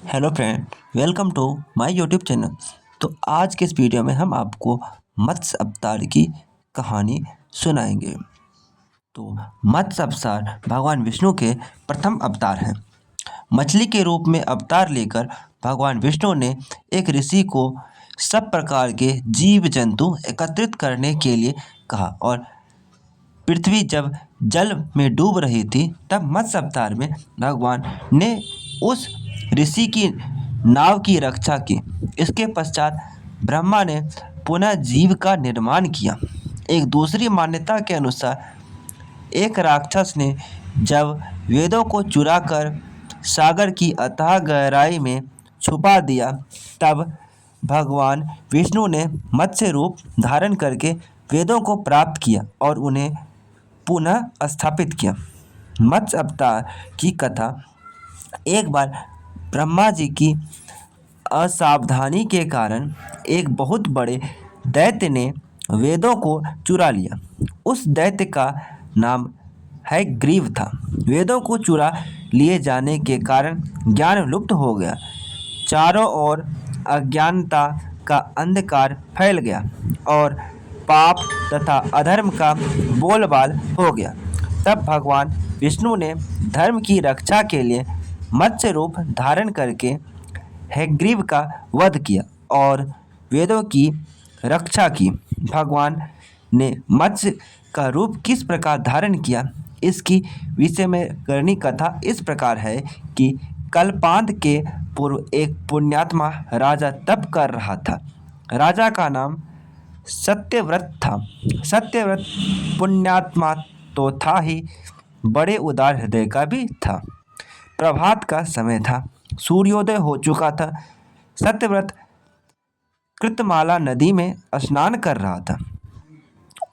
Hello friend, welcome to my YouTube channel. तो आज के इस वीडियो में हम आपको मत्स्य अवतार की कहानी सुनाएंगे। तो मत्स्य अवतार भगवान विष्णु के प्रथम अवतार हैं। मछली के रूप में अवतार लेकर भगवान विष्णु ने एक ऋषि को सब प्रकार के जीव जंतु एकत्रित करने के लिए कहा और पृथ्वी जब जल में डूब रही थी तब मत्स्य अवतार में भगवान ने उस ऋषि की नाव की रक्षा की। इसके पश्चात ब्रह्मा ने पुनः जीव का निर्माण किया। एक दूसरी मान्यता के अनुसार एक राक्षस ने जब वेदों को चुराकर सागर की अथाह गहराई में छुपा दिया तब भगवान विष्णु ने मत्स्य रूप धारण करके वेदों को प्राप्त किया और उन्हें पुनः स्थापित किया। मत्स्य अवतार की कथा। एक बार ब्रह्मा जी की असावधानी के कारण एक बहुत बड़े दैत्य ने वेदों को चुरा लिया। उस दैत्य का नाम है ग्रीव था। वेदों को चुरा लिए जाने के कारण ज्ञान लुप्त हो गया। चारों ओर अज्ञानता का अंधकार फैल गया और पाप तथा अधर्म का बोलबाल हो गया। तब भगवान विष्णु ने धर्म की रक्षा के लिए मत्स्य रूप धारण करके हयग्रीव का वध किया और वेदों की रक्षा की। भगवान ने मत्स्य का रूप किस प्रकार धारण किया, इसकी विषय में करनी कथा इस प्रकार है कि कल्पांत के पूर्व एक पुण्यात्मा राजा तप कर रहा था। राजा का नाम सत्यव्रत था। सत्यव्रत पुण्यात्मा तो था ही, बड़े उदार हृदय का भी था। प्रभात का समय था, सूर्योदय हो चुका था। सत्यव्रत कृतमाला नदी में स्नान कर रहा था।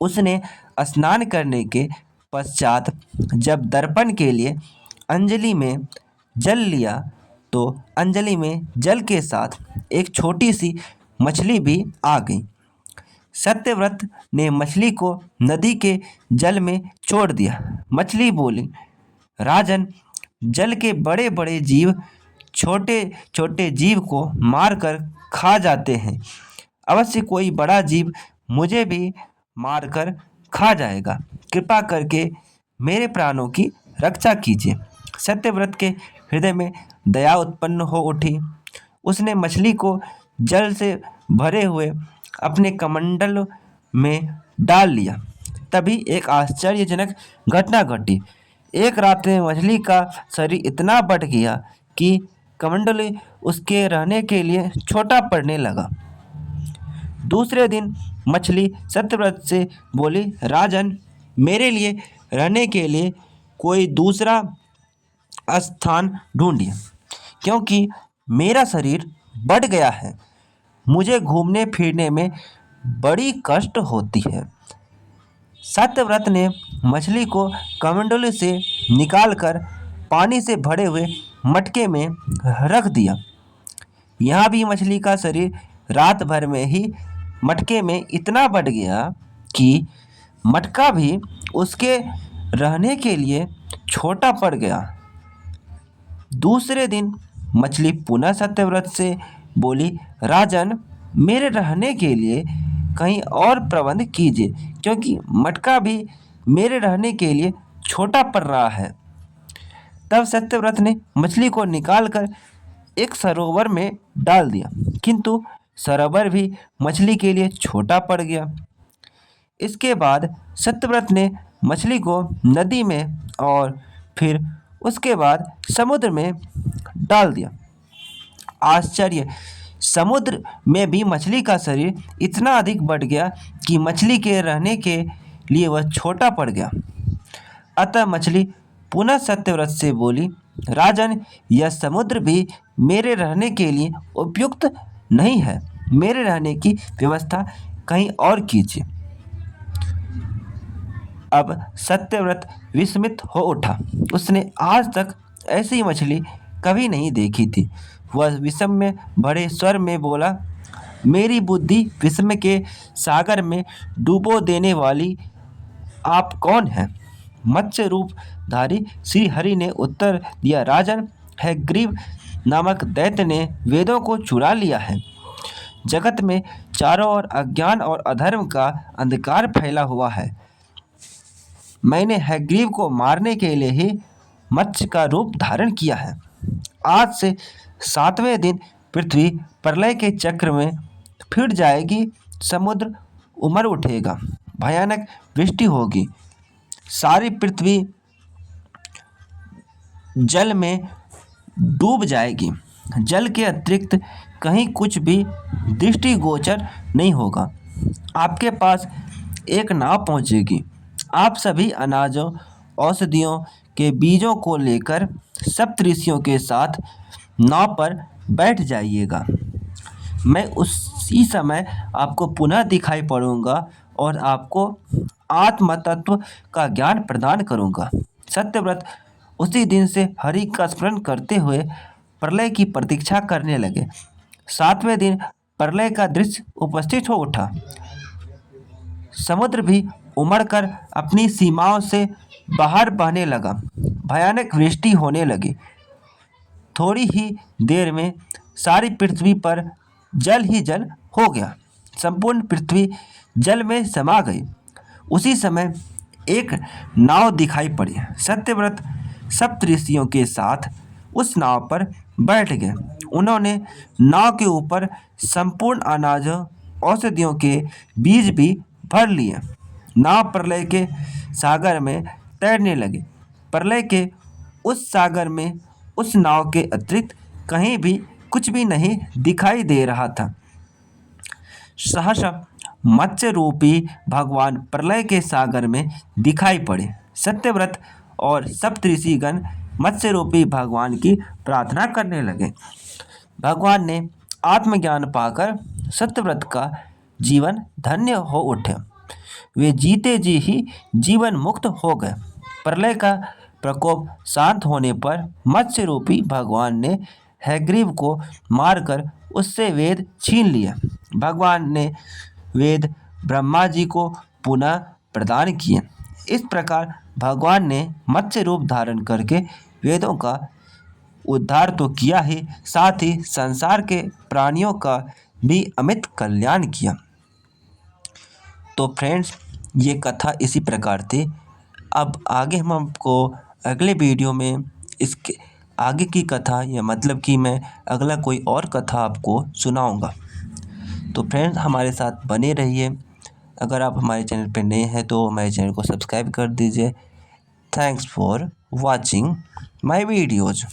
उसने स्नान करने के पश्चात जब दर्पण के लिए अंजलि में जल लिया तो अंजलि में जल के साथ एक छोटी सी मछली भी आ गई। सत्यव्रत ने मछली को नदी के जल में छोड़ दिया। मछली बोली, राजन, जल के बड़े बड़े जीव छोटे छोटे जीव को मारकर खा जाते हैं। अवश्य कोई बड़ा जीव मुझे भी मारकर खा जाएगा। कृपा करके मेरे प्राणों की रक्षा कीजिए। सत्यव्रत के हृदय में दया उत्पन्न हो उठी। उसने मछली को जल से भरे हुए अपने कमंडल में डाल लिया। तभी एक आश्चर्यजनक घटना घटी। एक रात में मछली का शरीर इतना बढ़ गया कि कमंडल उसके रहने के लिए छोटा पड़ने लगा। दूसरे दिन मछली सत्यव्रत से बोली, राजन, मेरे लिए रहने के लिए कोई दूसरा स्थान ढूंढिए, क्योंकि मेरा शरीर बढ़ गया है। मुझे घूमने फिरने में बड़ी कष्ट होती है। सत्यव्रत ने मछली को कमंडलू से निकालकर पानी से भरे हुए मटके में रख दिया। यहाँ भी मछली का शरीर रात भर में ही मटके में इतना बढ़ गया कि मटका भी उसके रहने के लिए छोटा पड़ गया। दूसरे दिन मछली पुनः सत्यव्रत से बोली, राजन, मेरे रहने के लिए कहीं और प्रबंध कीजिए, क्योंकि मटका भी मेरे रहने के लिए छोटा पड़ रहा है। तब सत्यव्रत ने मछली को निकालकर एक सरोवर में डाल दिया, किंतु सरोवर भी मछली के लिए छोटा पड़ गया। इसके बाद सत्यव्रत ने मछली को नदी में और फिर उसके बाद समुद्र में डाल दिया। आश्चर्य! समुद्र में भी मछली का शरीर इतना अधिक बढ़ गया कि मछली के रहने के लिए वह छोटा पड़ गया। अतः मछली पुनः सत्यव्रत से बोली, राजन, यह समुद्र भी मेरे रहने के लिए उपयुक्त नहीं है। मेरे रहने की व्यवस्था कहीं और कीजिए। अब सत्यव्रत विस्मित हो उठा। उसने आज तक ऐसी मछली कभी नहीं देखी थी। वह विषम में भरे स्वर में बोला, मेरी बुद्धि विस्मय के सागर में डुबो देने वाली आप कौन हैं? मत्स्य रूपधारी श्री हरि ने उत्तर दिया, राजन, हयग्रीव नामक दैत्य ने वेदों को चुरा लिया है। जगत में चारों ओर अज्ञान और अधर्म का अंधकार फैला हुआ है। मैंने हयग्रीव को मारने के लिए ही मत्स्य का रूप धारण किया है। आज से 7वें दिन पृथ्वी प्रलय के चक्र में फिर जाएगी, समुद्र उमड़ उठेगा, भयानक वृष्टि होगी, सारी पृथ्वी जल में डूब जाएगी। जल के अतिरिक्त कहीं कुछ भी दृष्टिगोचर नहीं होगा। आपके पास एक नाव पहुंचेगी। आप सभी अनाजों, औषधियों के बीजों को लेकर सप्तऋषियों के साथ नाव पर बैठ जाइएगा। मैं उसी समय आपको पुनः दिखाई पड़ूंगा और आपको आत्म तत्व का ज्ञान प्रदान करूंगा। सत्यव्रत उसी दिन से हरि का स्मरण करते हुए प्रलय की प्रतीक्षा करने लगे। 7वें दिन प्रलय का दृश्य उपस्थित हो उठा। समुद्र भी उमड़कर अपनी सीमाओं से बाहर बहने लगा। भयानक वृष्टि होने लगी। थोड़ी ही देर में सारी पृथ्वी पर जल ही जल हो गया। संपूर्ण पृथ्वी जल में समा गई। उसी समय एक नाव दिखाई पड़ी। सत्यव्रत सप्तऋषियों के साथ उस नाव पर बैठ गए। उन्होंने नाव के ऊपर संपूर्ण अनाजों, औषधियों के बीज भी भर लिए। नाव प्रलय के सागर में तैरने लगे। प्रलय के उस सागर में उस नाव के अतिरिक्त कहीं भी कुछ भी नहीं दिखाई दे रहा था। सहसा मत्स्य रूपी भगवान प्रलय के सागर में दिखाई पड़े। सत्यव्रत और सप्तऋषिगण मत्स्य रूपी भगवान की प्रार्थना करने लगे। भगवान ने आत्मज्ञान पाकर सत्यव्रत का जीवन धन्य हो उठे। वे जीते जी ही जीवन मुक्त हो गए। प्रलय का प्रकोप शांत होने पर मत्स्य रूपी भगवान ने हयग्रीव को मारकर उससे वेद छीन लिए। भगवान ने वेद ब्रह्मा जी को पुनः प्रदान किए। इस प्रकार भगवान ने मत्स्य रूप धारण करके वेदों का उद्धार तो किया ही, साथ ही संसार के प्राणियों का भी अमित कल्याण किया। तो फ्रेंड्स, ये कथा इसी प्रकार थी। अब आगे हम आपको अगले वीडियो में इसके आगे की कथा, या मतलब कि मैं अगला कोई और कथा आपको सुनाऊंगा। तो फ्रेंड्स, हमारे साथ बने रहिए। अगर आप हमारे चैनल पर नए हैं तो हमारे चैनल को सब्सक्राइब कर दीजिए। Thanks for watching my videos.